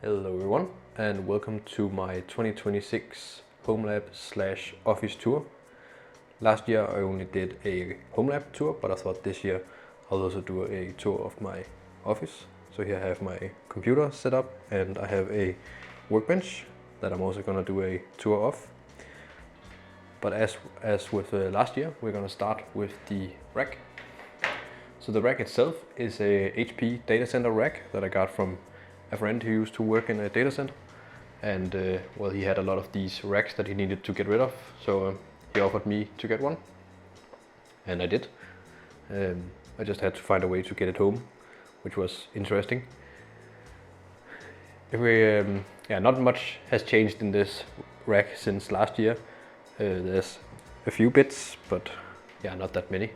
Hello everyone and welcome to my 2026 HomeLab / Office Tour. Last year I only did a HomeLab tour, but I thought this year I'll also do a tour of my office. So here I have my computer set up and I have a workbench that I'm also gonna do a tour of. But as with last year, we're gonna start with the rack. So the rack itself is a HP data center rack that I got from a friend who used to work in a data center, and well, he had a lot of these racks that he needed to get rid of, so he offered me to get one, and I did. I just had to find a way to get it home, which was interesting. Not much has changed in this rack since last year. There's a few bits, but yeah, not that many.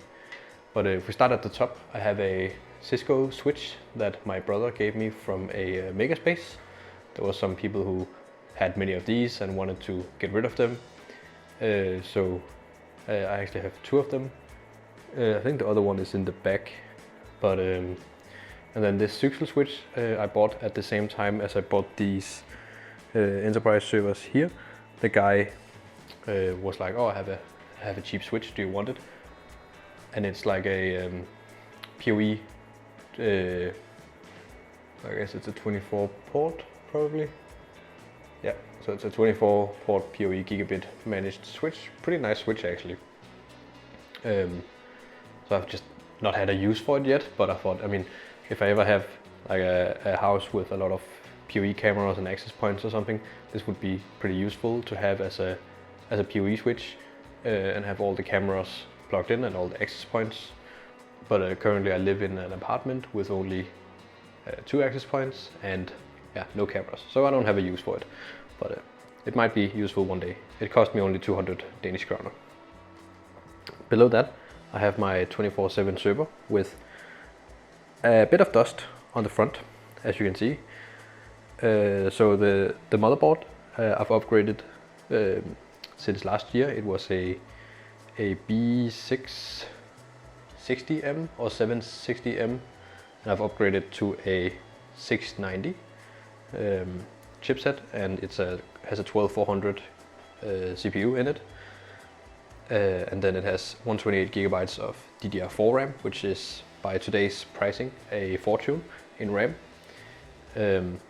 But if we start at the top, I have a Cisco switch that my brother gave me from a makerspace. There were some people who had many of these and wanted to get rid of them. So I actually have two of them. I think the other one is in the back. But and then this Cisco switch I bought at the same time as I bought these enterprise servers here. The guy was like, "Oh, I have a cheap switch. Do you want it?" And it's like a PoE. I guess it's a 24 port probably. Yeah, so it's a 24 port PoE gigabit managed switch. Pretty nice switch actually. So I've just not had a use for it yet, but I thought, I mean, if I ever have like a house with a lot of PoE cameras and access points or something, this would be pretty useful to have as a PoE switch and have all the cameras plugged in and all the access points. But currently I live in an apartment with only 2 access points and no cameras, so I don't have a use for it. But it might be useful one day. It cost me only 200 Danish kroner. Below that I have my 24/7 server with a bit of dust on the front, as you can see. So the motherboard I've upgraded since last year. It was a B660M or 760M, and I've upgraded to a 690 chipset, and has a 12400 CPU in it, and then it has 128 gigabytes of DDR4 RAM, which is by today's pricing a fortune in RAM. Then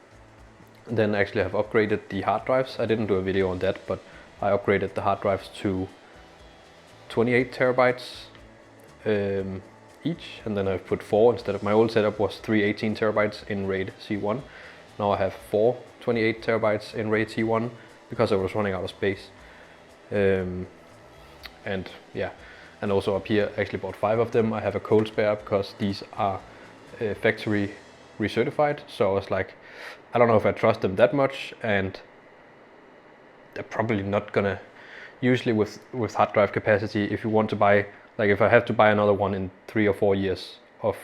actually I've upgraded the hard drives. I didn't do a video on that, but I upgraded the hard drives to 28 terabytes each, and then I've put 4 instead of my old setup was 3 18 terabytes in RAID C1. Now I have 4 28 terabytes in RAID C1 because I was running out of space. And also up here I actually bought 5 of them. I have a cold spare because these are factory recertified, so I was like, I don't know if I trust them that much, and they're probably not gonna. Usually with hard drive capacity, if you want to buy, like if I have to buy another one in 3 or 4 years of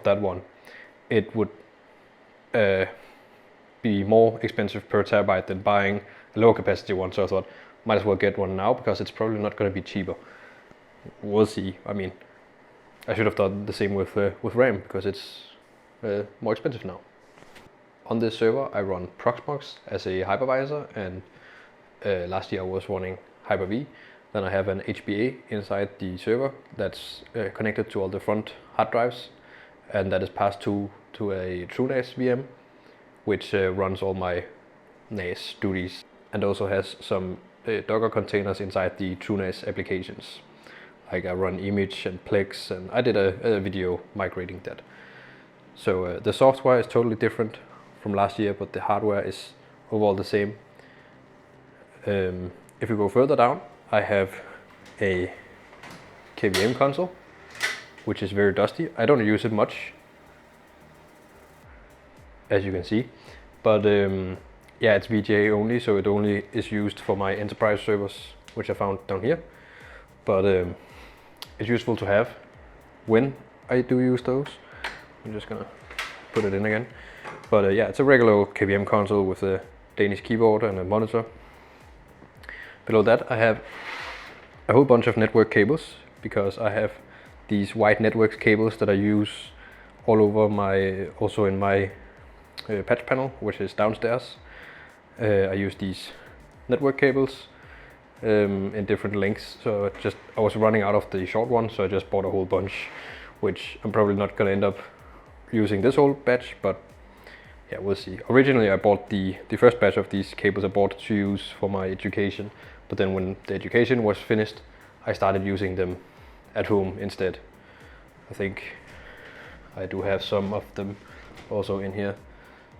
that one, it would be more expensive per terabyte than buying a lower capacity one. So I thought, might as well get one now because it's probably not going to be cheaper. We'll see. I mean, I should have done the same with RAM because it's more expensive now. On this server I run Proxmox as a hypervisor, and last year I was running Hyper-V. Then I have an HBA inside the server that's connected to all the front hard drives, and that is passed to a TrueNAS VM, which runs all my NAS duties, and also has some Docker containers inside the TrueNAS applications. Like I run image and Plex, and I did a video migrating that. So the software is totally different from last year, but the hardware is overall the same. If we go further down, I have a KVM console, which is very dusty. I don't use it much, as you can see, but it's VGA only, so it only is used for my enterprise servers, which I found down here. But it's useful to have when I do use those. I'm just gonna put it in again. But it's a regular KVM console with a Danish keyboard and a monitor. Below that I have a whole bunch of network cables, because I have these white network cables that I use all over also in my patch panel, which is downstairs. I use these network cables in different lengths, so I was running out of the short one, so I just bought a whole bunch, which I'm probably not going to end up using this whole batch, but yeah, we'll see. Originally I bought the first batch of these cables I bought to use for my education, but then when the education was finished, I started using them at home instead. I think I do have some of them also in here.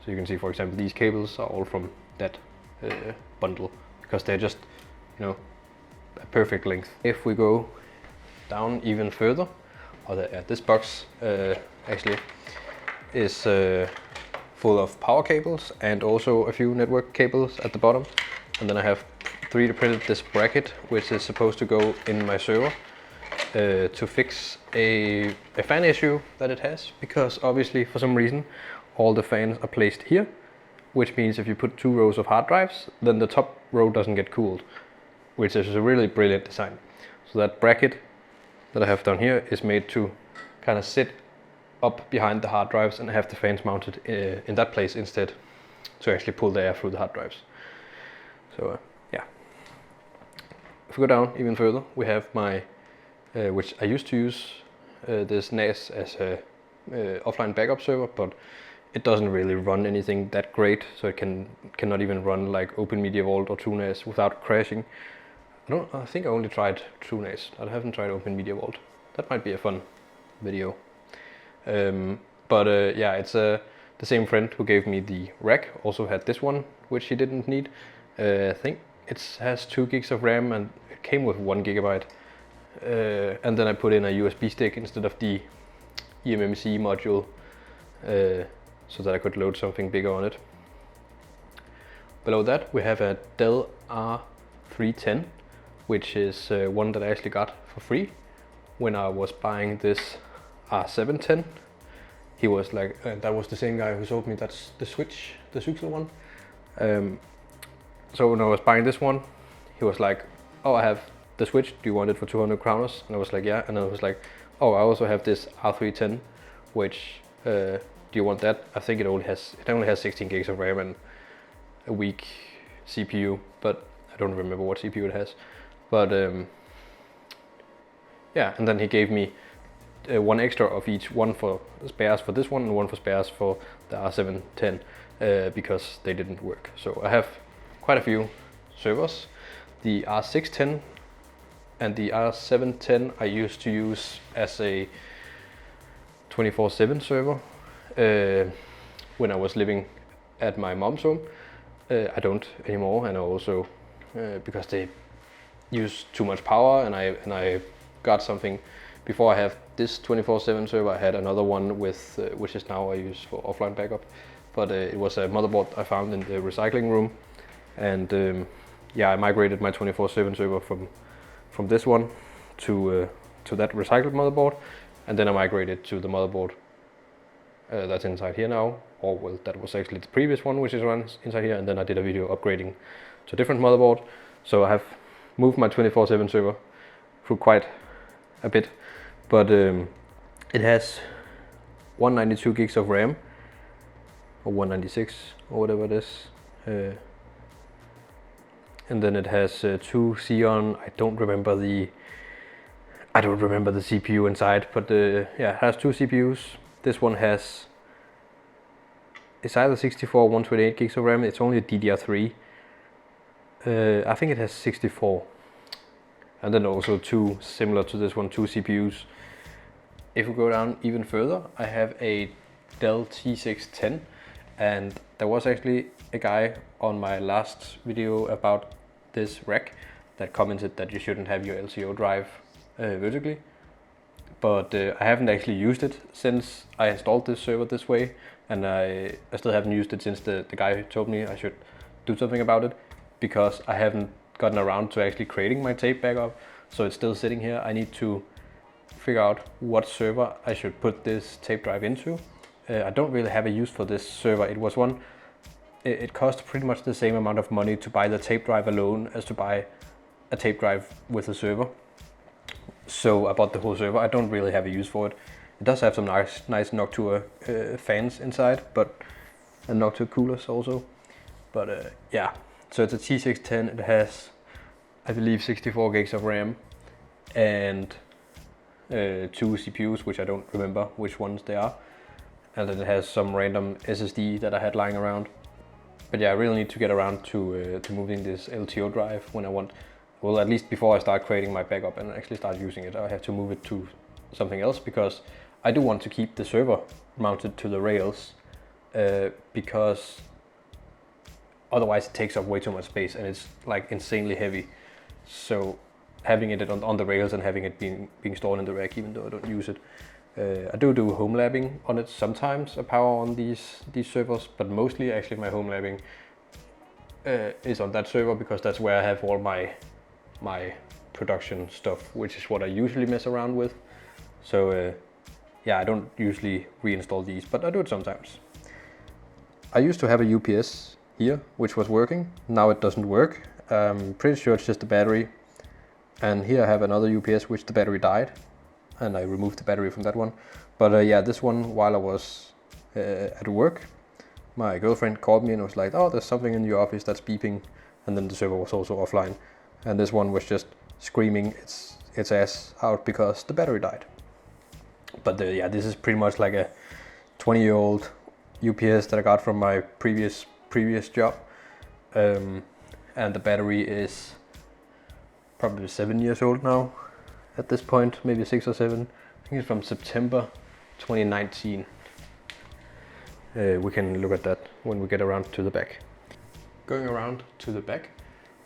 So you can see, for example, these cables are all from that bundle, because they're just, you know, a perfect length. If we go down even further, this box actually is full of power cables and also a few network cables at the bottom. And then I have 3D printed this bracket, which is supposed to go in my server to fix a fan issue that it has, because obviously for some reason all the fans are placed here, which means if you put 2 rows of hard drives, then the top row doesn't get cooled, which is a really brilliant design. So that bracket that I have down here is made to kind of sit up behind the hard drives and have the fans mounted in that place instead, to actually pull the air through the hard drives. So yeah. If we go down even further, we have my, which I used to use this NAS as a offline backup server, but it doesn't really run anything that great, so it cannot even run like Media Vault or TrueNAS without crashing. I think I only tried TrueNAS. I haven't tried Media Vault. That might be a fun video. Yeah, it's the same friend who gave me the rack also had this one, which he didn't need. I think it has 2 gigs of RAM and it came with 1 gigabyte. And then I put in a USB stick instead of the eMMC module, so that I could load something bigger on it. Below that we have a Dell R310, which is one that I actually got for free when I was buying this R710. He was like, that was the same guy who sold me that's the Switch, the Suxel one. So when I was buying this one, he was like, oh, I have the Switch, do you want it for 200 kroners? And I was like, yeah. And I was like, oh, I also have this R310, which do you want that? I think it only has 16 gigs of RAM and a weak CPU, but I don't remember what CPU it has. But yeah, and then he gave me 1 extra of each, one for spares for this one and 1 for spares for the R710, because they didn't work. So I have quite a few servers. The R610 and the R710 I used to use as a 24/7 server when I was living at my mom's home. I don't anymore, and I also because they use too much power, and I got something before I have this 24/7 server. I had another one with which is now I use for offline backup, but it was a motherboard I found in the recycling room, and yeah, I migrated my 24/7 server from this one to that recycled motherboard, and then I migrated to the motherboard that's inside here now, or well, that was actually the previous one which is runs inside here, and then I did a video upgrading to a different motherboard. So I have moved my 24/7 server through quite a bit, but it has 192 gigs of RAM, or 196 or whatever it is, and then it has 2 Xeon. I don't remember the CPU inside, but yeah, it has 2 CPUs. This one has, it's either 64 or 128 gigs of RAM. It's only a DDR3. I think it has 64. And then also 2, similar to this one, 2 CPUs. If we go down even further, I have a Dell T610, and there was actually a guy on my last video about this rack that commented that you shouldn't have your LCO drive vertically. But I haven't actually used it since I installed this server this way, and I still haven't used it since the guy told me I should do something about it, because I haven't gotten around to actually creating my tape backup. So it's still sitting here. I need to figure out what server I should put this tape drive into. I don't really have a use for this server. It cost pretty much the same amount of money to buy the tape drive alone as to buy a tape drive with a server. So I bought the whole server. I don't really have a use for it. It does have some nice Noctua fans inside, but and Noctua coolers also. But yeah, so it's a T610. It has, I believe, 64 gigs of RAM and 2 CPUs, which I don't remember which ones they are. And then it has some random SSD that I had lying around. But yeah, I really need to get around to moving this LTO drive when I want. Well, at least before I start creating my backup and actually start using it, I have to move it to something else, because I do want to keep the server mounted to the rails, because otherwise it takes up way too much space and it's like insanely heavy. So having it on the rails and having it being stored in the rack, even though I don't use it. I do home labbing on it sometimes, a power on these servers, but mostly actually my home labbing is on that server, because that's where I have all my production stuff, which is what I usually mess around with. So yeah, I don't usually reinstall these, but I do it sometimes. I used to have a UPS here, which was working. Now it doesn't work. I'm pretty sure it's just the battery. And here I have another UPS, which the battery died, and I removed the battery from that one. But yeah, this one, while I was at work, my girlfriend called me and was like, oh, there's something in your office that's beeping, and then the server was also offline. And this one was just screaming its ass out because the battery died. But yeah, this is pretty much like a 20-year-old UPS that I got from my previous job. And the battery is probably 7 years old now at this point, maybe 6 or 7. I think it's from September 2019. We can look at that when we get around to the back. Going around to the back,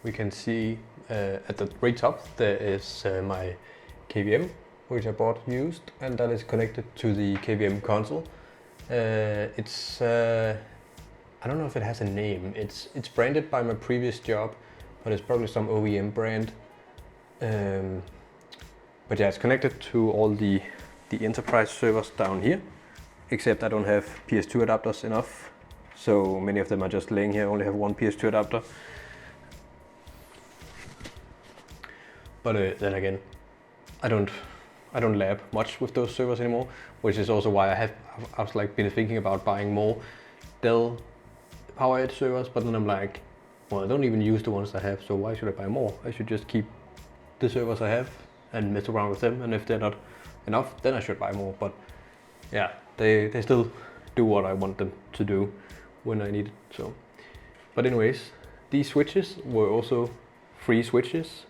we can see at the very top there is my KVM, which I bought used, and that is connected to the KVM console. It's I don't know if it has a name. It's branded by my previous job, but it's probably some OEM brand. But yeah, it's connected to all the enterprise servers down here, except I don't have PS2 adapters enough, so many of them are just laying here. I only have one PS2 adapter. But then again, I don't lab much with those servers anymore, which is also why I was like been thinking about buying more Dell PowerEdge servers, but then I'm like, well, I don't even use the ones I have, so why should I buy more? I should just keep the servers I have and mess around with them, and if they're not enough, then I should buy more. But yeah, they still do what I want them to do when I need it. So, but anyways, these switches were also free switches.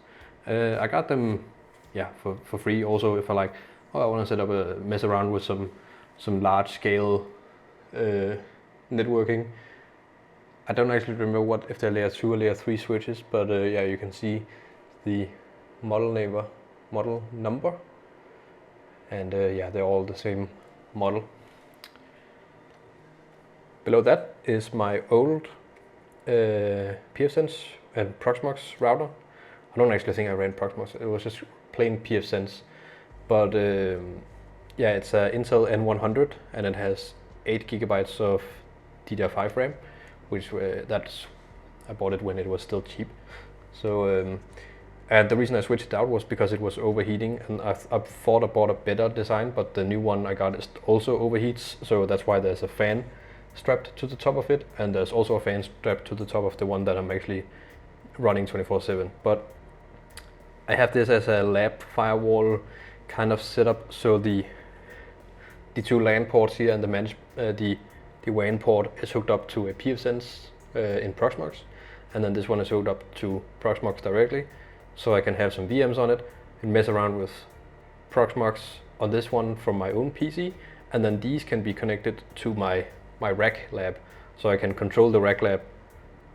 I got them, yeah, for free. Also, if I like, oh, I want to set up mess around with some large scale networking. I don't actually remember if they're layer 2 or layer 3 switches, but yeah, you can see the model number, and yeah, they're all the same model. Below that is my old pfSense and Proxmox router. I don't actually think I ran Proxmox, it was just plain pfSense. But yeah, it's an Intel N100 and it has 8 GB of DDR5 RAM, which I bought it when it was still cheap. So and the reason I switched it out was because it was overheating, and I thought I bought a better design, but the new one I got also overheats, so that's why there's a fan strapped to the top of it, and there's also a fan strapped to the top of the one that I'm actually running 24/7. But I have this as a lab firewall kind of setup, so the 2 LAN ports here and the WAN port is hooked up to a pfSense in Proxmox, and then this one is hooked up to Proxmox directly, so I can have some VMs on it and mess around with Proxmox on this one from my own PC, and then these can be connected to my rack lab, so I can control the rack lab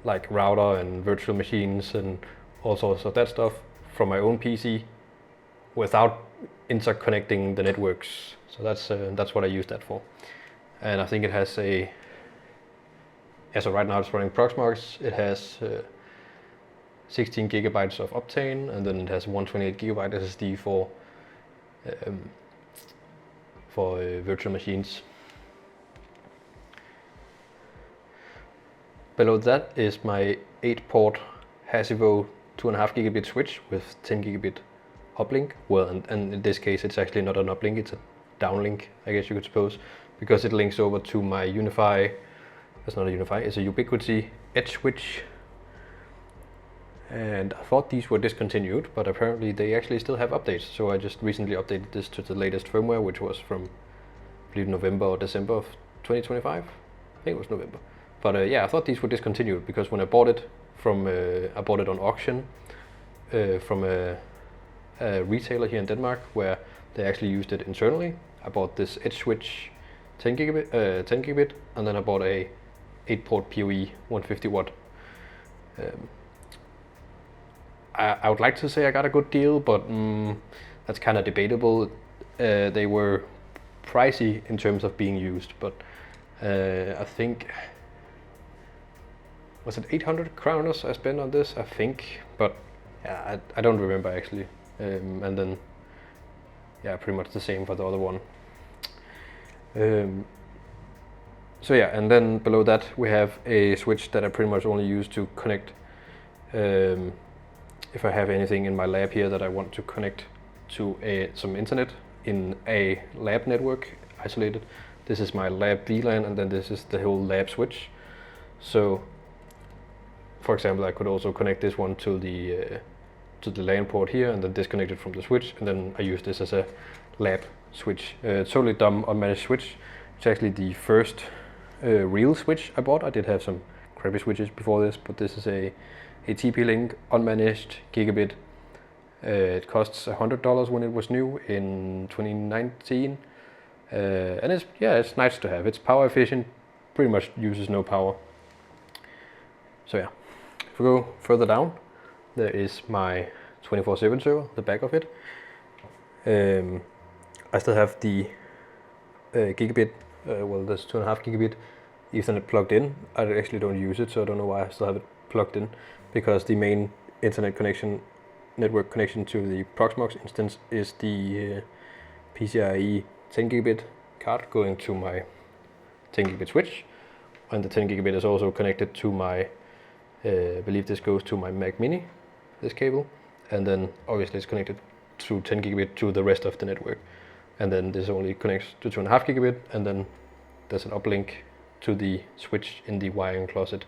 like router and virtual machines and all sorts of that stuff from my own PC without interconnecting the networks. So that's what I use that for. And I think it has so right now it's running Proxmox. It has 16 GB of Optane, and then it has 128 GB SSD for virtual machines. Below that is my 8-port Hasivo 2.5 gigabit switch with 10 gigabit uplink. Well, and in this case it's actually not an uplink, it's a downlink, I guess you could suppose, because it links over to my UniFi That's not a Unify, it's a Ubiquiti edge switch. And I thought these were discontinued, but apparently they actually still have updates. So I just recently updated this to the latest firmware, which was from, I believe, November or December of 2025. I think it was November. But yeah, I thought these were discontinued because when I bought it I bought it on auction from a retailer here in Denmark where they actually used it internally. I bought this edge switch 10 gigabit, and then I bought a 8-port PoE 150 watt. I would like to say I got a good deal, but that's kind of debatable. They were pricey in terms of being used, but I think, was it 800 kroners I spent on this, I think, but yeah, I don't remember actually. And then, yeah, pretty much the same for the other one. So yeah, and then below that we have a switch that I pretty much only use to connect if I have anything in my lab here that I want to connect to some internet in a lab network isolated. This is my lab VLAN, and then this is the whole lab switch. So for example, I could also connect this one to the LAN port here and then disconnect it from the switch, and then I use this as a lab switch. Totally dumb unmanaged switch. It's actually the first real switch I bought. I did have some crappy switches before this, but this is a TP-Link unmanaged gigabit. It costs $100 when it was new in 2019, and it's nice to have. It's power efficient, pretty much uses no power. So yeah, if we go further down, there is my 24/7 server, the back of it. I still have the gigabit, there's 2.5 gigabit Ethernet plugged in. I actually don't use it, so I don't know why I still have it plugged in, because the main internet connection, network connection to the Proxmox instance is the PCIe 10 gigabit card going to my 10 gigabit switch, and the 10 gigabit is also connected to my, I believe this goes to my Mac Mini, this cable, and then obviously it's connected through 10 gigabit to the rest of the network, and then this only connects to 2.5 gigabit, and then there's an uplink to the switch in the wiring closet,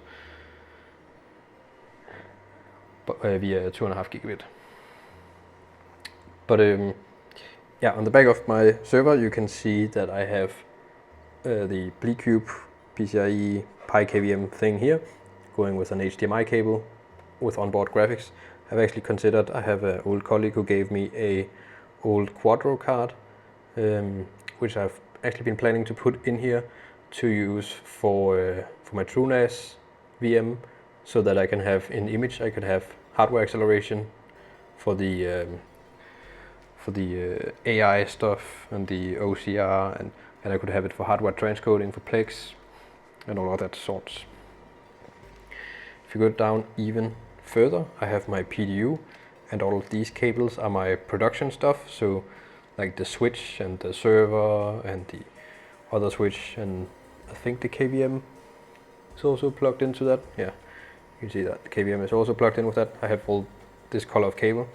but via 2.5 gigabit. But yeah, on the back of my server you can see that I have the Bleecube PCIe PyKVM thing here, going with an HDMI cable with onboard graphics. I've actually considered, I have an old colleague who gave me a old Quadro card, which I've actually been planning to put in here to use for my TrueNAS VM, so that I can have in image, I could have hardware acceleration for the AI stuff and the OCR, and I could have it for hardware transcoding for Plex and all of that sorts. If you go down even further, I have my PDU, and all of these cables are my production stuff, so like the switch and the server and the other switch, and I think the KVM is also plugged into that. Yeah, you can see that the KVM is also plugged in with that. I have all this color of cable.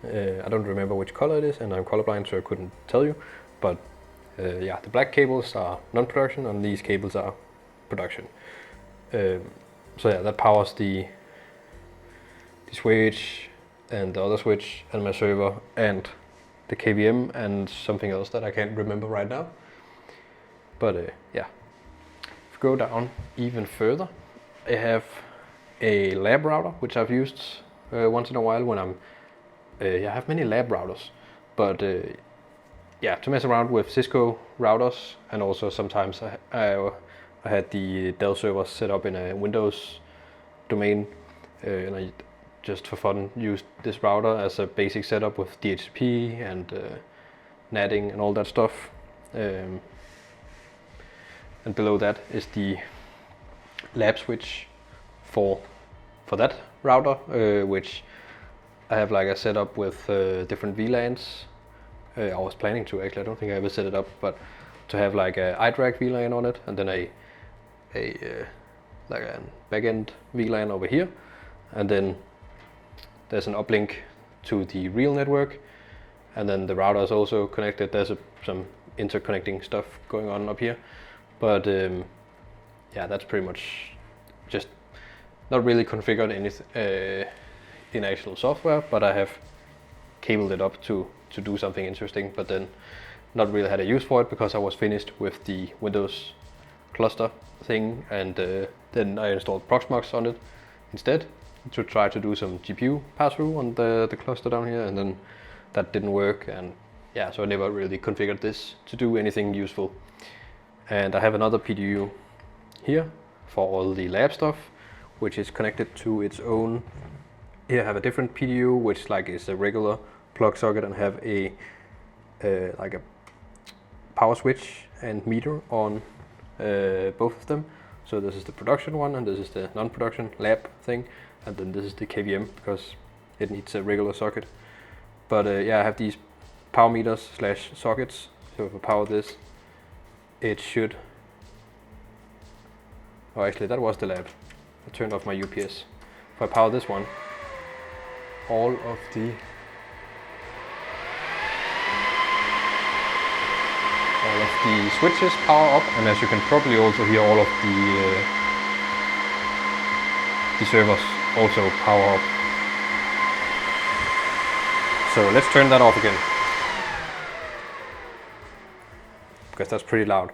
I don't remember which color it is, and I'm colorblind, so I couldn't tell you, but yeah, the black cables are non-production and these cables are production. So yeah, that powers the switch and the other switch and my server and the KVM and something else that I can't remember right now. But yeah, if we go down even further, I have a lab router which I've used once in a while when I'm I have many lab routers, but yeah, to mess around with Cisco routers, and also sometimes I had the Dell server set up in a Windows domain, and I just for fun used this router as a basic setup with DHCP and NATing and all that stuff. And below that is the lab switch for that router, which I have like a setup with different VLANs. I was planning to actually, I don't think I ever set it up, but to have like a iDRAC VLAN on it, and then a like a backend VLAN over here, and then there's an uplink to the real network, and then the router is also connected. There's some interconnecting stuff going on up here, but yeah, that's pretty much just not really configured anything in actual software, but I have cabled it up to do something interesting, but then not really had a use for it because I was finished with the Windows cluster thing, and then I installed Proxmox on it instead to try to do some GPU pass-through on the cluster down here, and then that didn't work, and yeah, so I never really configured this to do anything useful. And I have another PDU here for all the lab stuff, which is connected to its own. Here I have a different PDU, which like is a regular plug socket, and have a like a power switch and meter on both of them. So this is the production one, and this is the non-production lab thing, and then this is the KVM because it needs a regular socket. But yeah, I have these power meters slash sockets. So if I power this, it should. Oh, actually, that was the lab. I turned off my UPS. If I power this one, all of the switches power up, and as you can probably also hear, all of the servers also power up. So let's turn that off again, because that's pretty loud.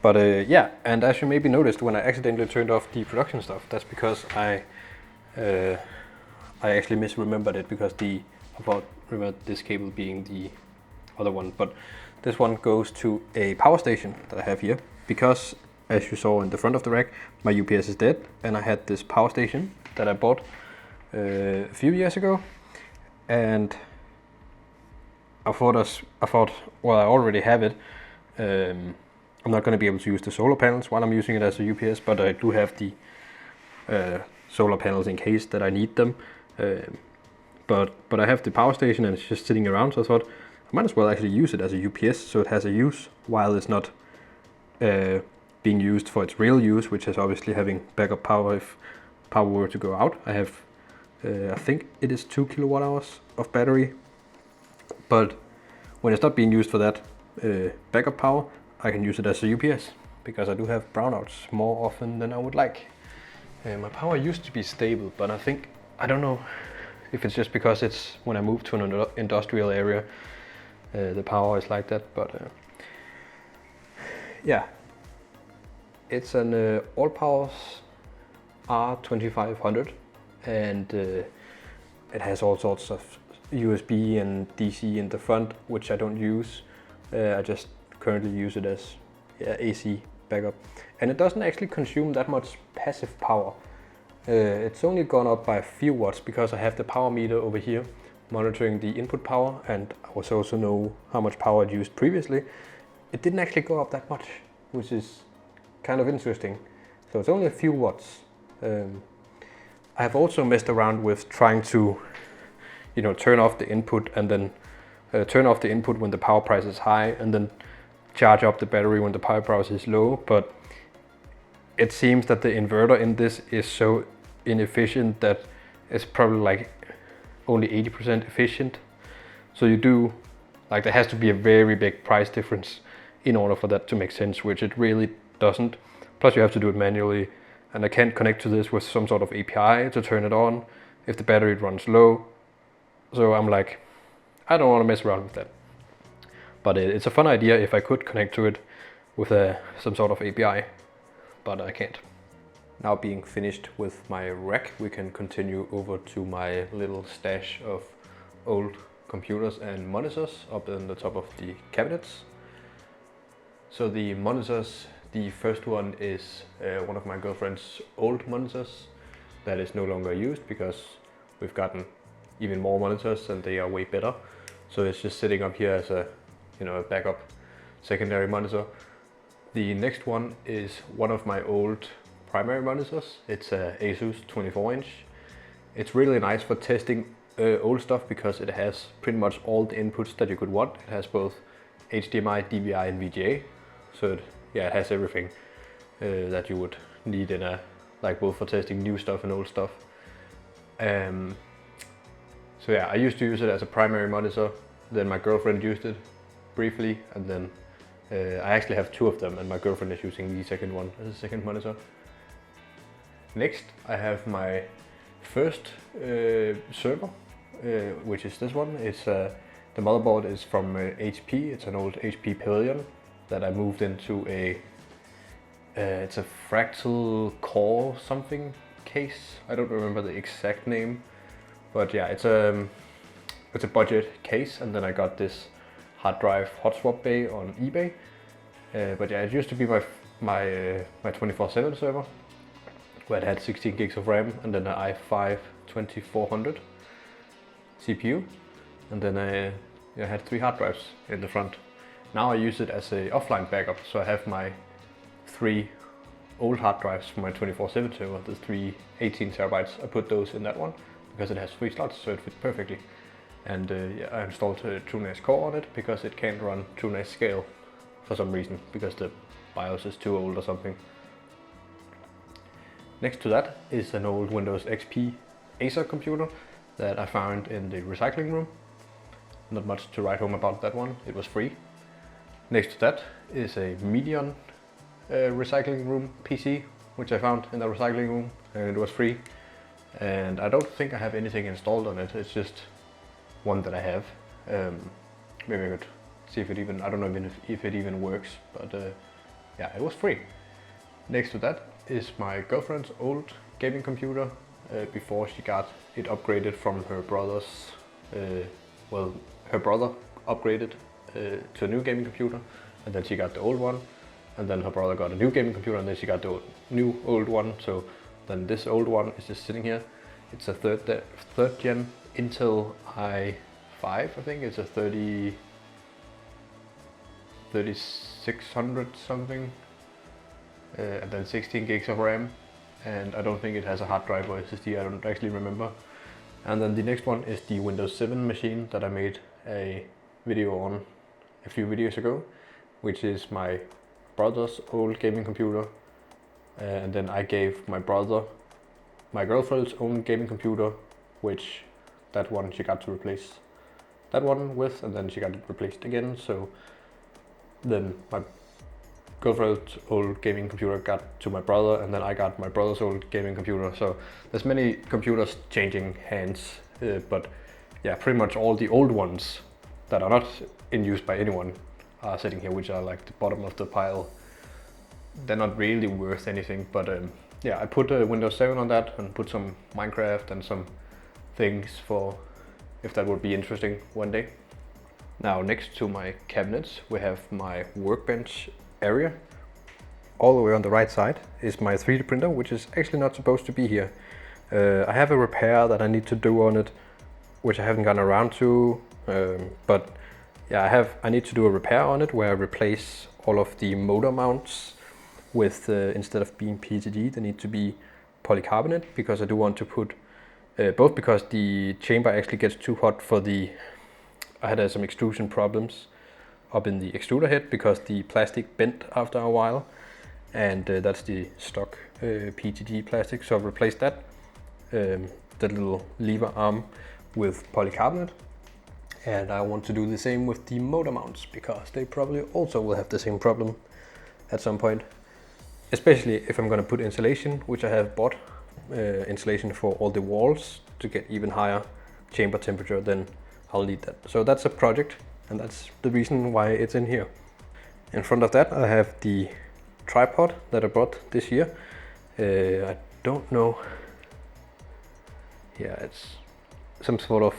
But yeah, and as you maybe noticed, when I accidentally turned off the production stuff, that's because I actually misremembered it, because I thought remember this cable being the other one, but this one goes to a power station that I have here, because as you saw in the front of the rack, my UPS is dead, and I had this power station that I bought a few years ago, and I thought, well, I already have it. I'm not going to be able to use the solar panels while I'm using it as a UPS, but I do have the solar panels in case that I need them. But I have the power station, and it's just sitting around, so I thought I might as well actually use it as a UPS, so it has a use while it's not being used for its real use, which is obviously having backup power if power were to go out. I have, I think it is 2 kilowatt hours of battery, but when it's not being used for that backup power, I can use it as a UPS, because I do have brownouts more often than I would like. My power used to be stable, but I don't know if it's just because it's when I moved to an industrial area, the power is like that, but yeah. It's an Allpowers R2500, and it has all sorts of USB and DC in the front, which I don't use. I just currently use it as AC backup, and it doesn't actually consume that much passive power. It's only gone up by a few watts because I have the power meter over here monitoring the input power, and I also know how much power it used previously. It didn't actually go up that much, which is kind of interesting. So it's only a few watts. I have also messed around with trying to, turn off the input, and then turn off the input when the power price is high, and then charge up the battery when the power price is low. But it seems that the inverter in this is so inefficient that it's probably like only 80% efficient. So there has to be a very big price difference in order for that to make sense, which it really doesn't. Plus you have to do it manually, and I can't connect to this with some sort of API to turn it on if the battery runs low. So I'm like, I don't want to mess around with that. But it's a fun idea if I could connect to it with some sort of API, but I can't. Now being finished with my rack, we can continue over to my little stash of old computers and monitors up on the top of the cabinets. So the monitors, the first one is one of my girlfriend's old monitors that is no longer used because we've gotten even more monitors and they are way better. So it's just sitting up here as a backup secondary monitor. The next one is one of my old primary monitors. It's a Asus 24-inch. It's really nice for testing old stuff because it has pretty much all the inputs that you could want. It has both HDMI, DVI and VGA. So it has everything that you would need in both for testing new stuff and old stuff. So yeah, I used to use it as a primary monitor. Then my girlfriend used it briefly, and then I actually have 2 of them, and my girlfriend is using the second one as a second monitor. Next, I have my first server, which is this one. It's the motherboard is from HP. It's an old HP Pavilion that I moved into a. It's a fractal core something case. I don't remember the exact name, but yeah, it's a budget case. And then I got this hard drive hot swap bay on eBay. But yeah, it used to be my 24/7 server, where it had 16 gigs of RAM and then an i5 2400 CPU, and then I had 3 hard drives in the front. Now I use it as a offline backup, so I have my 3 old hard drives from my 24/7 server, the 3 18 terabytes. I put those in that one because it has 3 slots, so it fits perfectly. And yeah, I installed a TrueNAS core on it because it can't run TrueNAS scale for some reason, because the BIOS is too old or something. Next to that is an old Windows XP Acer computer that I found in the recycling room. Not much to write home about that one, it was free. Next to that is a Medion recycling room PC, which I found in the recycling room, and it was free. And I don't think I have anything installed on it, it's just one that I have. Maybe I could see if it even, I don't know if it even works, but yeah, it was free. Next to that is my girlfriend's old gaming computer before she got it upgraded from her brother's, well, her brother upgraded to a new gaming computer, and then she got the old one, and then her brother got a new gaming computer, and then she got the new old one. So then this old one is just sitting here. It's a third gen Intel i5, I think. It's a 3600 something, and then 16 gigs of RAM, and I don't think it has a hard drive or SSD, I don't actually remember. And then the next one is the Windows 7 machine that I made a video on a few videos ago, which is my brother's old gaming computer, and then I gave my brother my girlfriend's own gaming computer, which that one she got to replace that one with, and then she got it replaced again. So then my girlfriend's old gaming computer got to my brother, and then I got my brother's old gaming computer. So there's many computers changing hands, but yeah, pretty much all the old ones that are not in use by anyone are sitting here, which are like the bottom of the pile. They're not really worth anything, but yeah, I put Windows 7 on that and put some Minecraft and some things for if that would be interesting one day. Now, next to my cabinets, we have my workbench area. All the way on the right side is my 3D printer, which is actually not supposed to be here. I have a repair that I need to do on it, which I haven't gotten around to, but yeah, I need to do a repair on it where I replace all of the motor mounts with, instead of being PETG, they need to be polycarbonate, because I do want to put, both because the chamber actually gets too hot for the, I had some extrusion problems up in the extruder head because the plastic bent after a while, and that's the stock PETG plastic, so I've replaced that, that little lever arm with polycarbonate. And I want to do the same with the motor mounts, because they probably also will have the same problem at some point. Especially if I'm going to put insulation, which I have bought insulation for all the walls to get even higher chamber temperature, then I'll need that. So that's a project, and that's the reason why it's in here. In front of that I have the tripod that I bought this year. I don't know. Yeah, it's some sort of,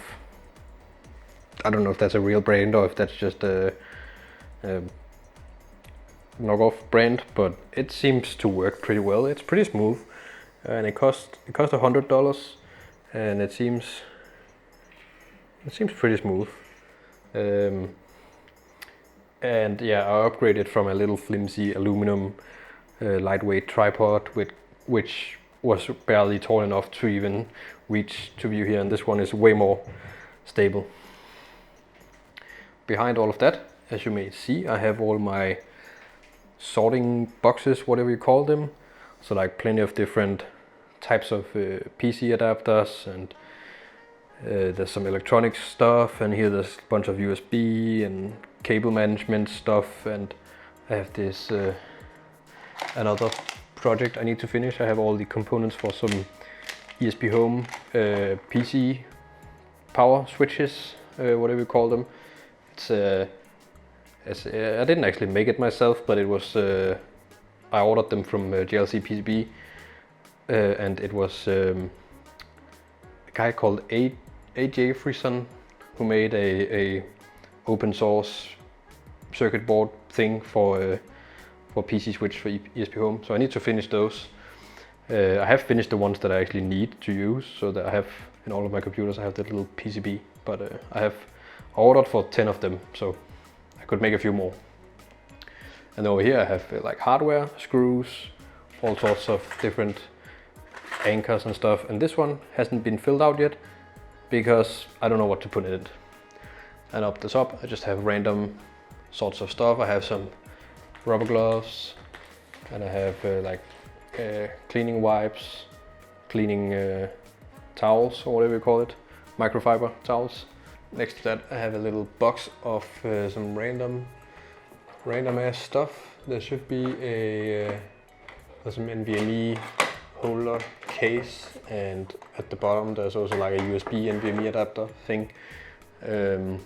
I don't know if that's a real brand or if that's just a knockoff brand, but it seems to work pretty well. It's pretty smooth, and it cost $100, and it seems pretty smooth. And yeah, I upgraded from a little flimsy aluminum lightweight tripod which was barely tall enough to even reach to view here, and this one is way more stable. Behind all of that, as you may see, I have all my sorting boxes, whatever you call them. So like plenty of different types of PC adapters, and there's some electronic stuff, and here there's a bunch of USB and cable management stuff, and I have this another project I need to finish. I have all the components for some ESP Home PC power switches, whatever you call them. It's I didn't actually make it myself, but it was I ordered them from JLC PCB, and it was a guy called AJ Frison who made a open source circuit board thing for PC switch for ESP Home. So I need to finish those. I have finished the ones that I actually need to use, so that I have in all of my computers I have that little PCB, but I have ordered for 10 of them, so I could make a few more. And over here I have like hardware, screws, all sorts of different anchors and stuff, and this one hasn't been filled out yet because I don't know what to put in it. And up the top I just have random sorts of stuff. I have some rubber gloves, and I have cleaning wipes, cleaning towels, or whatever you call it, microfiber towels. Next to that I have a little box of some random ass stuff. There should be some NVMe holder case, and at the bottom there's also like a USB NVMe adapter thing. And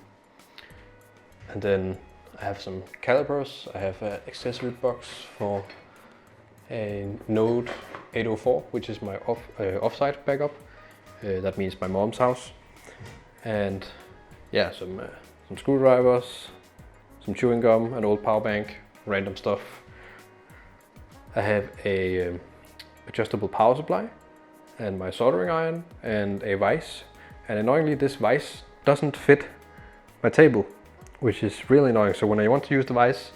then I have some calipers. I have an accessory box for a Node 804, which is my offsite backup. That means my mom's house. And yeah, some screwdrivers, some chewing gum, an old power bank, random stuff. I have a adjustable power supply, and my soldering iron, and a vise. And annoyingly, this vise doesn't fit my table, which is really annoying. So when I want to use the vise,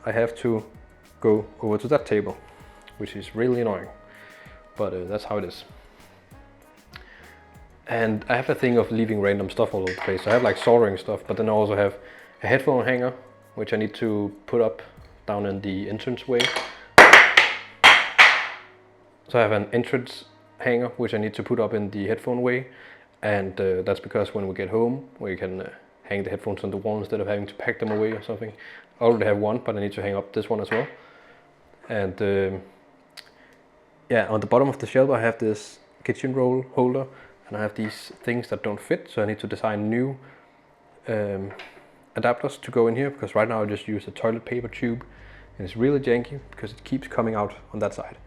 I have to go over to that table, which is really annoying, but that's how it is. And I have a thing of leaving random stuff all over the place. I have like soldering stuff, but then I also have a headphone hanger, which I need to put up down in the entrance way. So I have an entrance hanger, which I need to put up in the headphone way. And that's because when we get home, we can hang the headphones on the wall instead of having to pack them away or something. I already have one, but I need to hang up this one as well. And yeah, on the bottom of the shelf I have this kitchen roll holder, and I have these things that don't fit, so I need to design new adapters to go in here, because right now I just use a toilet paper tube, and it's really janky because it keeps coming out on that side.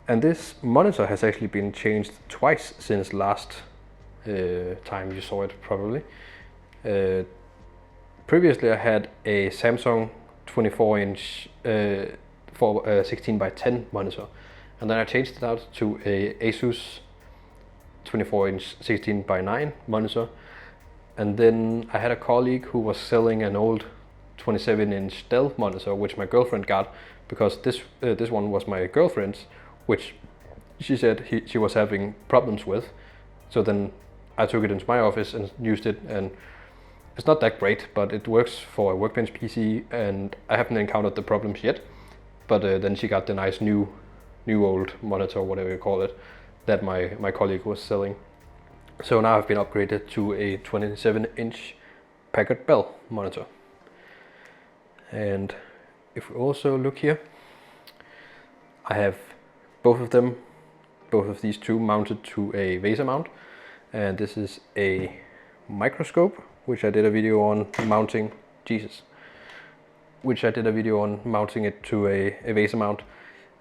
And this monitor has actually been changed twice since last time you saw it, probably. Previously I had a Samsung 24-inch 16x10 monitor, and then I changed it out to a Asus 24-inch 16x9 monitor. And then I had a colleague who was selling an old 27-inch Dell monitor, which my girlfriend got, because this one was my girlfriend's, which she said she was having problems with. So then I took it into my office and used it, and it's not that great, but it works for a Workbench PC, and I haven't encountered the problems yet. But then she got the nice new old monitor, whatever you call it, that my colleague was selling. So now I've been upgraded to a 27-inch Packard Bell monitor. And if we also look here, I have both of these two mounted to a VESA mount, and this is a microscope, which I did a video on mounting, which I did a video on mounting it to a VESA mount,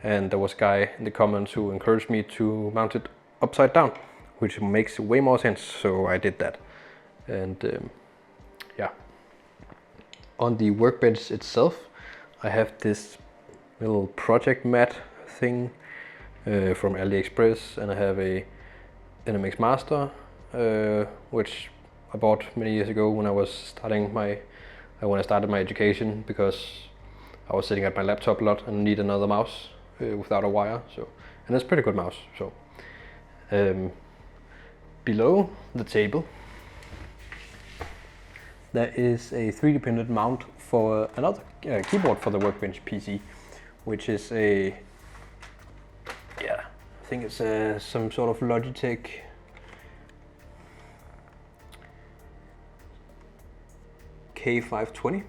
and there was a guy in the comments who encouraged me to mount it upside down, which makes way more sense, so I did that. And yeah, on the workbench itself, I have this little project mat thing from AliExpress, and I have a NMX Master, which I bought many years ago when I started my education, because I was sitting at my laptop a lot and need another mouse without a wire. So, and it's a pretty good mouse. So below the table there is a 3D printed mount for another keyboard for the Workbench PC, which is I think it's some sort of Logitech K520,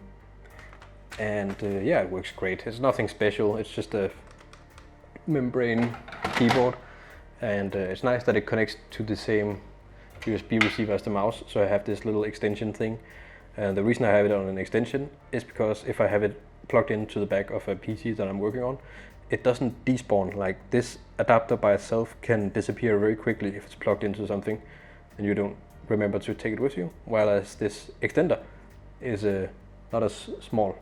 and yeah, it works great. It's nothing special, it's just a membrane keyboard, and it's nice that it connects to the same USB receiver as the mouse, so I have this little extension thing. And the reason I have it on an extension is because if I have it plugged into the back of a PC that I'm working on, it doesn't despawn. Like, this adapter by itself can disappear very quickly if it's plugged into something and you don't remember to take it with you, whereas this extender is not as small.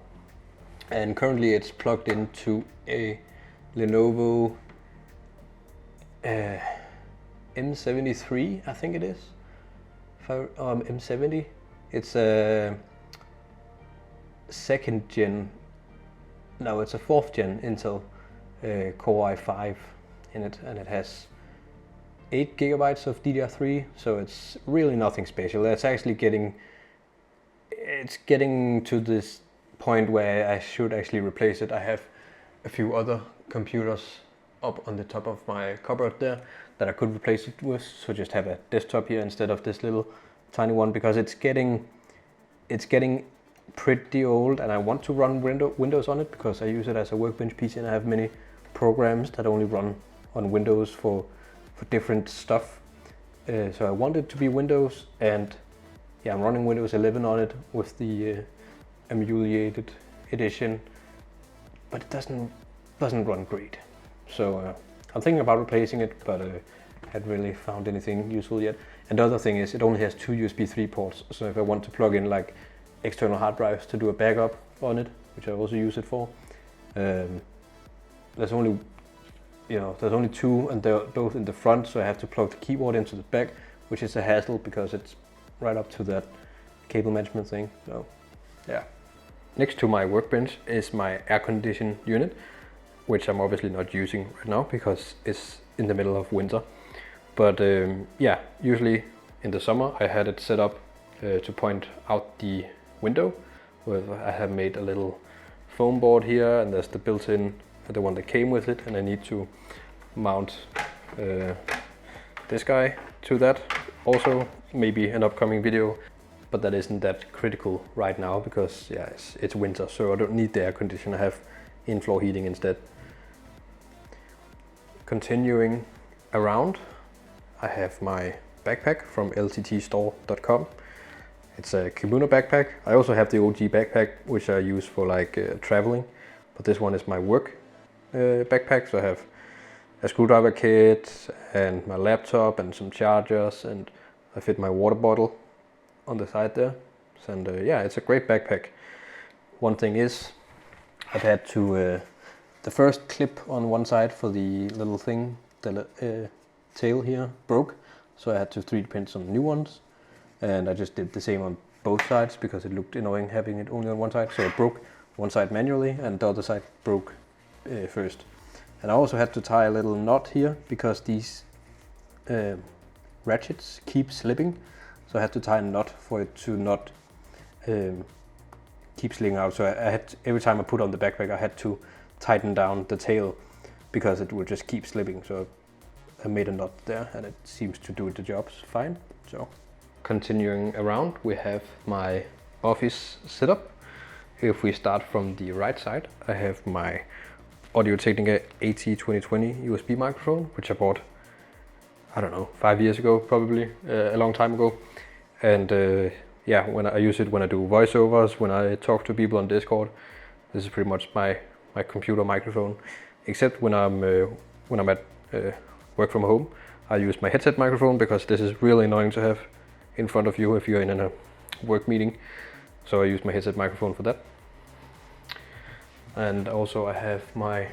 And currently it's plugged into a Lenovo M73, I think it is, M70. It's a second gen, no, it's a fourth gen Intel Core i5 in it, and it has 8 gigabytes of DDR3, so it's really nothing special. It's actually getting to this point where I should actually replace it. I have a few other computers up on the top of my cupboard there that I could replace it with, so just have a desktop here instead of this little tiny one, because it's getting pretty old, and I want to run Windows on it because I use it as a Workbench PC, and I have many programs that only run on Windows for different stuff. So I want it to be Windows, and yeah, I'm running Windows 11 on it with the emulated edition, but it doesn't run great. So I'm thinking about replacing it, but hadn't really found anything useful yet. And the other thing is, it only has 2 USB 3 ports, so if I want to plug in like external hard drives to do a backup on it, which I also use it for, there's only 2, and they're both in the front, so I have to plug the keyboard into the back, which is a hassle because it's right up to that cable management thing. So yeah. Next to my Workbench is my air condition unit, which I'm obviously not using right now because it's in the middle of winter. But yeah, usually in the summer I had it set up to point out the window, where I have made a little foam board here, and there's the built-in, the one that came with it, and I need to mount this guy to that. Also, maybe an upcoming video, but that isn't that critical right now because yeah, it's winter, so I don't need the air conditioner. I have in-floor heating instead. Continuing around, I have my backpack from lttstore.com. It's a Kimono backpack. I also have the OG backpack, which I use for like traveling, but this one is my work backpack. So I have a screwdriver kit and my laptop and some chargers, and I fit my water bottle on the side there. And yeah, it's a great backpack. One thing is, I've had to the first clip on one side for the little thing, the tail here, broke, so I had to 3D print some new ones, and I just did the same on both sides because it looked annoying having it only on one side. So it broke one side manually, and the other side broke first. And I also had to tie a little knot here because these ratchets keep slipping, so I had to tie a knot for it to not keep slinging out. So I had, every time I put on the backpack, I had to tighten down the tail because it would just keep slipping. So I made a knot there, and it seems to do the job fine. So continuing around, we have my office setup. If we start from the right side, I have my Audio-Technica AT2020 USB microphone, which I bought, I don't know, 5 years ago, probably, a long time ago. And yeah, when I use it when I do voiceovers, when I talk to people on Discord, this is pretty much my computer microphone. Except when I'm at work from home, I use my headset microphone because this is really annoying to have in front of you if you're in a work meeting. So I use my headset microphone for that. And also I have my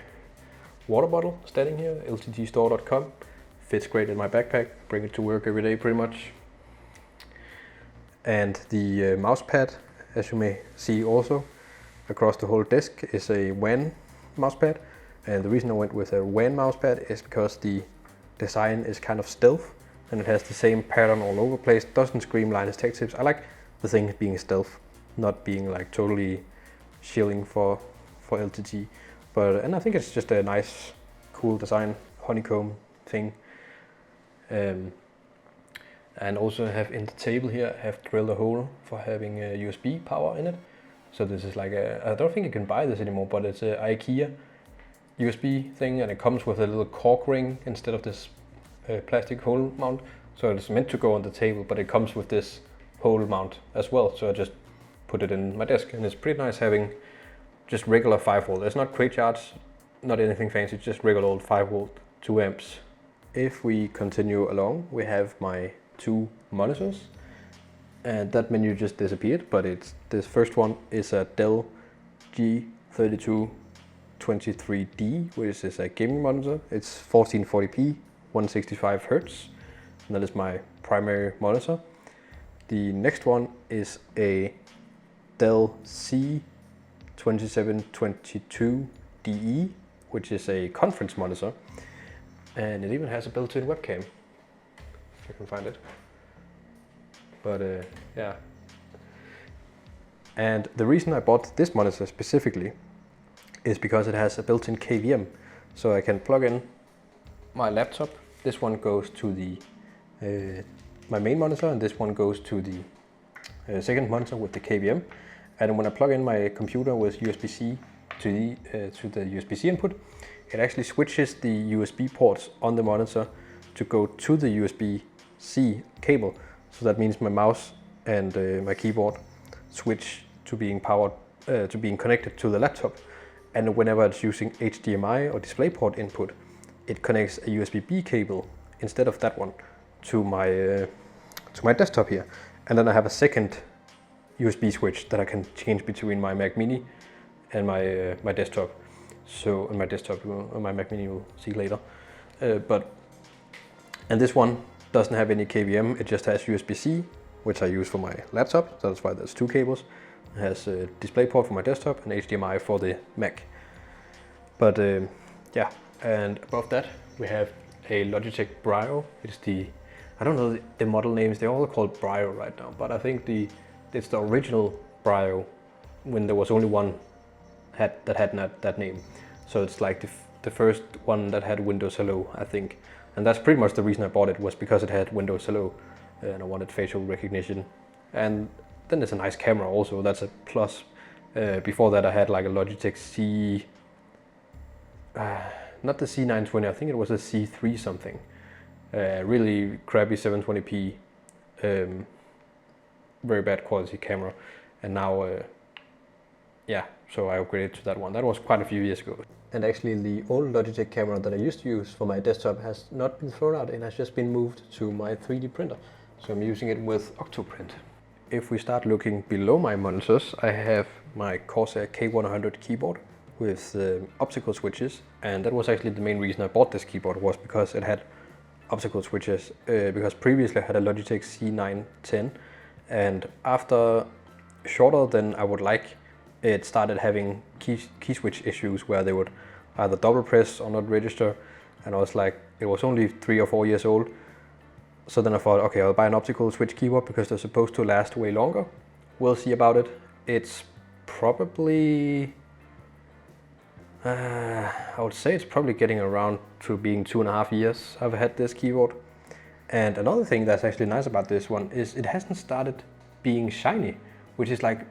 water bottle standing here, lttstore.com. Fits great in my backpack, bring it to work every day pretty much. And the mouse pad, as you may see also, across the whole desk is a WAN mouse pad. And the reason I went with a WAN mouse pad is because the design is kind of stealth, and it has the same pattern all over the place. Doesn't scream Linus Tech Tips. I like the thing being stealth, not being like totally shilling for LTT. But and I think it's just a nice, cool design, honeycomb thing. And also have in the table here, I have drilled a hole for having USB power in it. So this is like I don't think you can buy this anymore, but it's a IKEA USB thing, and it comes with a little cork ring instead of this plastic hole mount. So it's meant to go on the table, but it comes with this hole mount as well. So I just put it in my desk, and it's pretty nice having just regular 5 volt. It's not quick charge, not anything fancy, just regular old 5 volt, 2 amps. If we continue along, we have my 2 monitors, and that menu just disappeared, but this first one is a Dell G3223D, which is a gaming monitor. It's 1440p, 165 Hz, and that is my primary monitor. The next one is a Dell C2722DE, which is a conference monitor, and it even has a built-in webcam, if I can find it. But yeah. And the reason I bought this monitor specifically is because it has a built-in KVM. So I can plug in my laptop. This one goes to the my main monitor, and this one goes to the second monitor with the KVM. And when I plug in my computer with USB-C to the USB-C input, it actually switches the USB ports on the monitor to go to the USB-C cable. So that means my mouse and my keyboard switch to being powered, to being connected to the laptop. And whenever it's using HDMI or DisplayPort input, it connects a USB-B cable instead of that one to my desktop here. And then I have a second USB switch that I can change between my Mac Mini and my desktop. So my desktop, my Mac Mini, you'll see later. And this one doesn't have any KVM. It just has USB-C, which I use for my laptop. That's why there's 2 cables. It has a DisplayPort for my desktop and HDMI for the Mac. But yeah, and above that we have a Logitech Brio. It's I don't know the model names. They're all called Brio right now, but I think it's the original Brio when there was only one that had that name. So it's like the first one that had Windows Hello, I think. And that's pretty much the reason I bought it, was because it had Windows Hello and I wanted facial recognition. And then it's a nice camera also, that's a plus. Before that I had like a Logitech not the C920, I think it was a C3 something. Really crappy 720p, very bad quality camera. And now, yeah, so I upgraded to that one. That was quite a few years ago. And actually the old Logitech camera that I used to use for my desktop has not been thrown out and has just been moved to my 3D printer. So I'm using it with Octoprint. If we start looking below my monitors, I have my Corsair K100 keyboard with optical switches. And that was actually the main reason I bought this keyboard, was because it had optical switches. Because previously I had a Logitech C910, and after shorter than I would like, it started having key switch issues where they would either double press or not register, and I was like, it was only 3 or 4 years old. So then I thought, okay, I'll buy an optical switch keyboard because they're supposed to last way longer. We'll see about it. It's probably, I would say it's probably getting around to being 2.5 years I've had this keyboard. And another thing that's actually nice about this one is it hasn't started being shiny, which is like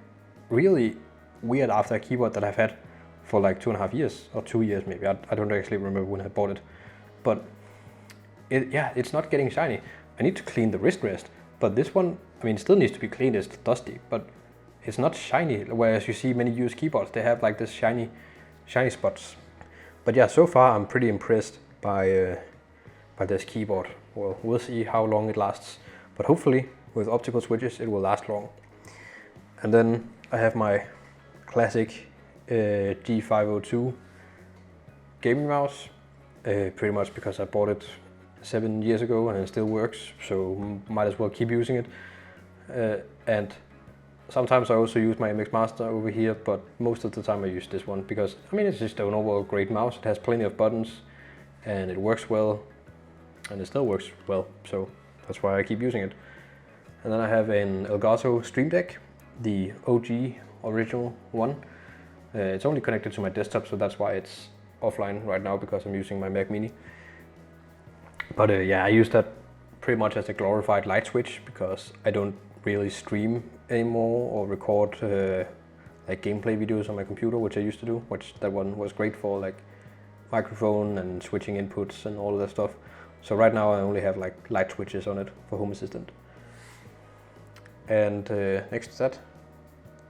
really weird after a keyboard that I've had for like 2.5 years or 2 years maybe. I don't actually remember when I bought it, but it's not getting shiny. I need to clean the wrist rest, but this one, I mean, it still needs to be cleaned. It's dusty, but it's not shiny. Whereas you see many used keyboards, they have like this shiny spots. But yeah, so far I'm pretty impressed by this keyboard. Well, we'll see how long it lasts, but hopefully with optical switches it will last long. And then I have my classic G502 gaming mouse, pretty much because I bought it 7 years ago and it still works, so might as well keep using it. And sometimes I also use my MX Master over here, but most of the time I use this one because, I mean, it's just an overall great mouse. It has plenty of buttons and it works well, and it still works well, so that's why I keep using it. And then I have an Elgato Stream Deck, the OG original one. It's only connected to my desktop, so that's why it's offline right now, because I'm using my Mac Mini. But yeah, I use that pretty much as a glorified light switch because I don't really stream anymore or record like gameplay videos on my computer, which I used to do, which that one was great for, like microphone and switching inputs and all of that stuff. So right now I only have like light switches on it for Home Assistant. And next to that,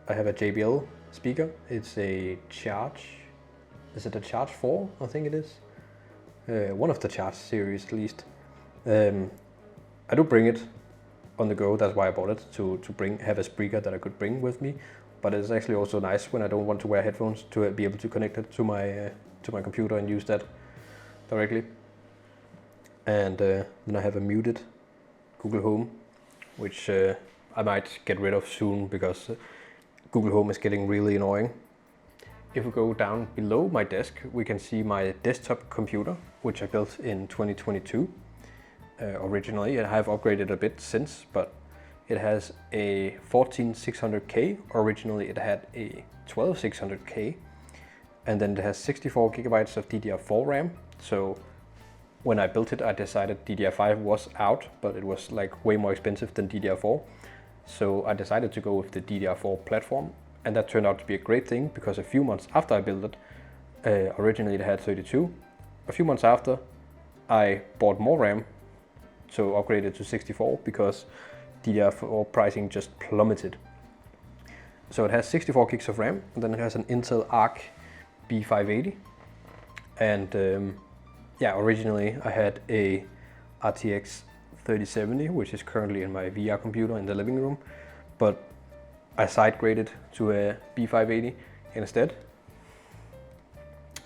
I have a JBL speaker. It's a Charge. Is it a Charge 4? I think it is. One of the Charge series at least. I do bring it on the go. That's why I bought it, to have a speaker that I could bring with me. But it's actually also nice when I don't want to wear headphones to be able to connect it to my computer and use that directly. And then I have a muted Google Home, which I might get rid of soon because Google Home is getting really annoying. If we go down below my desk, we can see my desktop computer, which I built in 2022 originally. I have upgraded a bit since, but it has a 14600K. Originally it had a 12600K, and then it has 64 gigabytes of DDR4 RAM. So when I built it, I decided DDR5 was out, but it was like way more expensive than DDR4. So I decided to go with the DDR4 platform, and that turned out to be a great thing because a few months after I built it, originally it had 32. A few months after, I bought more RAM, so upgraded to 64 because DDR4 pricing just plummeted. So it has 64 gigs of RAM, and then it has an Intel Arc B580. And yeah, originally I had a RTX 3070, which is currently in my VR computer in the living room, but I side graded to a B580 instead.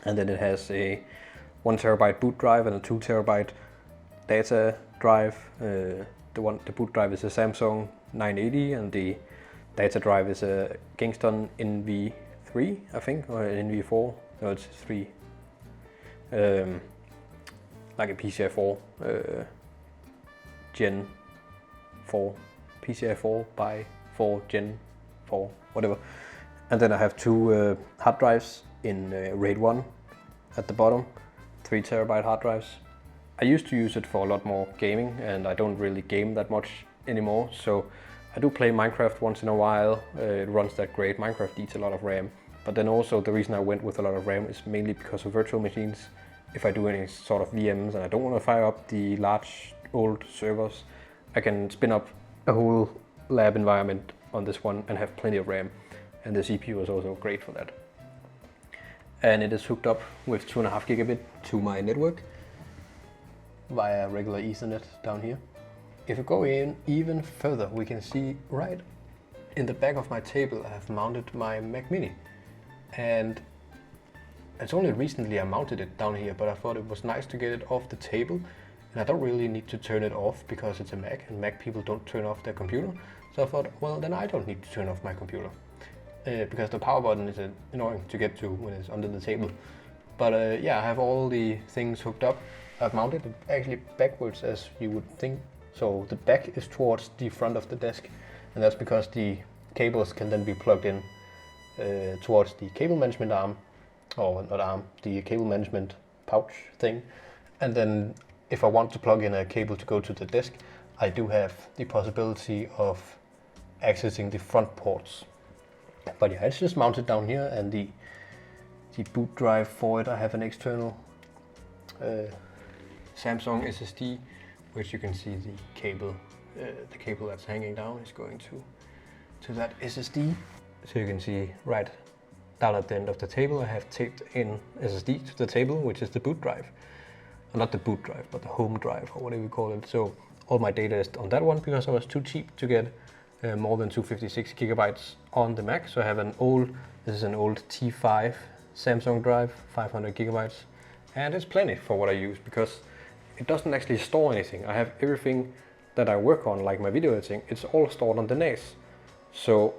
And then it has a 1 terabyte boot drive and a 2 terabyte data drive. The boot drive is a Samsung 980, and the data drive is a Kingston NV3, I think, or NV4. No, it's 3. Like a PCI 4 Gen 4, PCI 4 by 4 Gen 4, whatever. And then I have 2 hard drives in RAID 1 at the bottom, 3 terabyte hard drives. I used to use it for a lot more gaming, and I don't really game that much anymore, so I do play Minecraft once in a while. It runs that great. Minecraft eats a lot of RAM, but then also the reason I went with a lot of RAM is mainly because of virtual machines. If I do any sort of VMs and I don't want to fire up the large old servers, I can spin up a whole lab environment on this one and have plenty of RAM, and the CPU is also great for that. And it is hooked up with 2.5 gigabit to my network via regular Ethernet down here. If we go in even further, we can see right in the back of my table I have mounted my Mac Mini, and it's only recently I mounted it down here, but I thought it was nice to get it off the table, and I don't really need to turn it off because it's a Mac, and Mac people don't turn off their computer. So I thought, well, then I don't need to turn off my computer because the power button is annoying to get to when it's under the table. But yeah, I have all the things hooked up. I've mounted it actually backwards, as you would think. So the back is towards the front of the desk, and that's because the cables can then be plugged in towards the cable management arm, or not arm, the cable management pouch thing. And then if I want to plug in a cable to go to the desk, I do have the possibility of accessing the front ports. But yeah, it's just mounted down here, and the boot drive for it, I have an external Samsung SSD, which you can see the cable that's hanging down is going to that SSD. So you can see right down at the end of the table, I have taped in SSD to the table, which is the boot drive. Not the boot drive, but the home drive, or whatever you call it. So all my data is on that one because I was too cheap to get more than 256 gigabytes on the Mac. So I have this is an old T5 Samsung drive, 500 gigabytes. And it's plenty for what I use because it doesn't actually store anything. I have everything that I work on, like my video editing, it's all stored on the NAS. So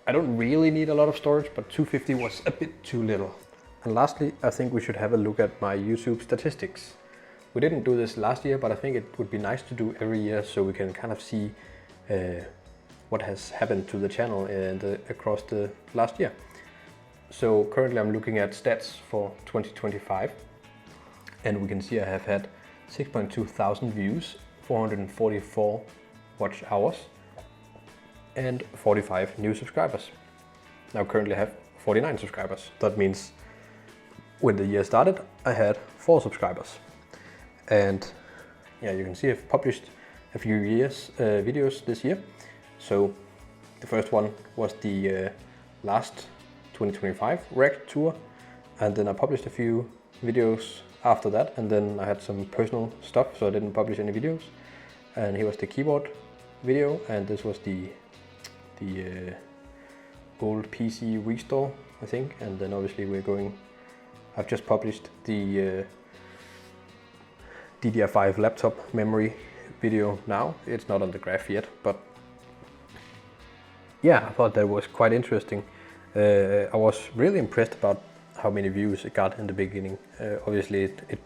I don't really need a lot of storage, but 250 was a bit too little. And lastly, I think we should have a look at my YouTube statistics. We didn't do this last year, but I think it would be nice to do every year so we can kind of see what has happened to the channel across the last year. So currently I'm looking at stats for 2025, and we can see I have had 6.2 thousand views, 444 watch hours, and 45 new subscribers. Now currently I have 49 subscribers. That means when the year started, I had 4 subscribers. And yeah, you can see I've published a few videos this year. So the first one was the last 2025 rec tour, and then I published a few videos after that, and then I had some personal stuff, so I didn't publish any videos. And here was the keyboard video, and this was the old PC restore, I think. And then obviously I've just published the DDR5 laptop memory video now. It's not on the graph yet, but yeah, I thought that was quite interesting. I was really impressed about how many views it got in the beginning. Obviously it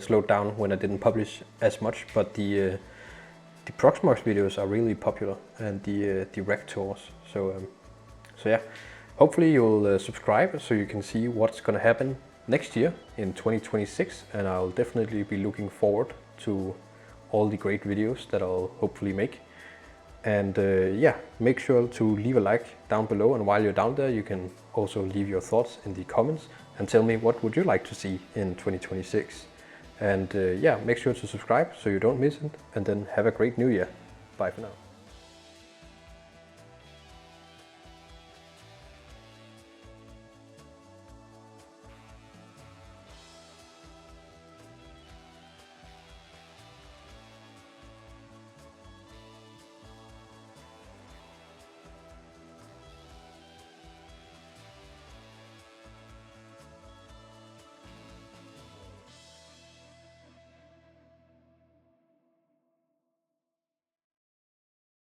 slowed down when I didn't publish as much, but the Proxmox videos are really popular, and the rec tours. So yeah, hopefully you'll subscribe so you can see what's gonna happen next year in 2026, and I'll definitely be looking forward to all the great videos that I'll hopefully make. And yeah, make sure to leave a like down below, and while you're down there you can also leave your thoughts in the comments and tell me what would you like to see in 2026. And yeah, make sure to subscribe so you don't miss it, and then have a great new year. Bye for now.